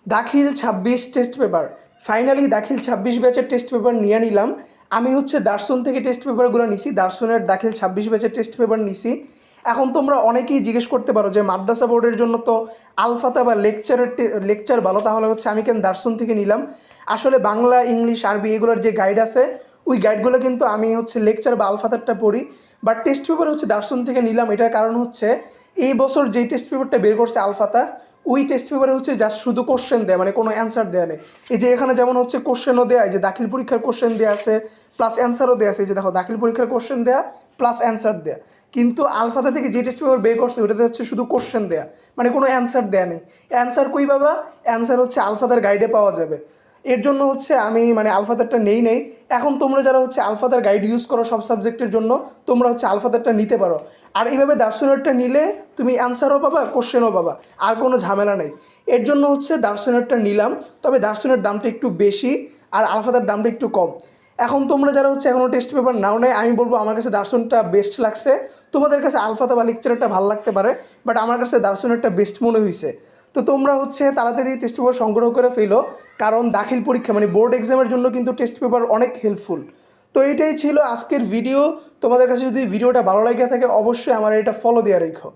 দাখিল ২৬ test paper finally দাখিল ২৬ ব্যাচের টেস্ট পেপার নিয়ে নিলাম। আমি হচ্ছে দার্শন থেকে টেস্ট পেপারগুলো নিছি, দার্শনের দাখিল ২৬ ব্যাচের টেস্ট পেপার নিছি। এখন তোমরা অনেকেই জিজ্ঞেস করতে পারো যে মাদ্রাসা বোর্ডের জন্য তো আলফাতা বা লেকচার ভালো, তাহলে হচ্ছে আমি কেন দার্শন থেকে নিলাম। আসলে বাংলা, ইংলিশ, আরবি এগুলোর যে গাইড আছে ওই গাইডগুলো কিন্তু আমি হচ্ছে লেকচার বা আলফাতারটা পড়ি, বাট টেস্ট পেপার হচ্ছে দার্শন থেকে নিলাম। এটার কারণ হচ্ছে এই বছর যেই টেস্ট পেপারটা বের করছে আলফাতা, ওই টেস্ট পেপারে হচ্ছে জাস্ট শুধু কোশ্চেন দেয়, মানে কোনো অ্যান্সার দেওয়া নেই। এই যে এখানে যেমন হচ্ছে কোশ্চেনও দেয়া, এই যে দাখিল পরীক্ষার কোশ্চেন দেওয়া আছে প্লাস অ্যান্সারও দেওয়া আছে। এই যে দেখো দাখিল পরীক্ষার কোশ্চেন দেয়া প্লাস অ্যান্সার দেয়া। কিন্তু আলফাতা থেকে যে টেস্ট পেপার বের করছে ওটাতে হচ্ছে শুধু কোশ্চেন দেয়া, মানে কোনো অ্যান্সার দেয়া নেই। অ্যান্সার কই পাবা? অ্যান্সার হচ্ছে আলফাতার গাইডে পাওয়া যাবে। এর জন্য হচ্ছে আমি মানে আলফাতারটা নেই। এখন তোমরা যারা হচ্ছে আলফাতার গাইড ইউজ করো সব সাবজেক্টের জন্য, তোমরা হচ্ছে আলফাতারটা নিতে পারো। আর এইভাবে দার্শনিকটা নিলে তুমি অ্যান্সারও পাবা, কোশ্চেনও পাবা, আর কোনো ঝামেলা নেই। এর জন্য হচ্ছে দার্শনিকটা নিলাম। তবে দার্শনের দামটা একটু বেশি আর আলফাতার দামটা একটু কম। এখন তোমরা যারা হচ্ছে এখনও টেস্ট পেপার নাও নেই, আমি বলবো আমার কাছে দার্শনটা বেস্ট লাগছে। তোমাদের কাছে আলফাতা বা লেকচারটা ভালো লাগতে পারে, বাট আমার কাছে দার্শনিকটা বেস্ট মনে হয়েছে। তো তোমরা হচ্ছে তাড়াতাড়ি টেস্ট পেপার সংগ্রহ করে ফেলো, কারণ দাখিল পরীক্ষা মানে বোর্ড এক্সামের জন্য কিন্তু টেস্ট পেপার অনেক হেল্পফুল। তো এটাই ছিল আজকের ভিডিও। তোমাদের কাছে যদি ভিডিওটা ভালো লাগে থাকে অবশ্যই আমার এটা ফলো দেওয়া রেখো।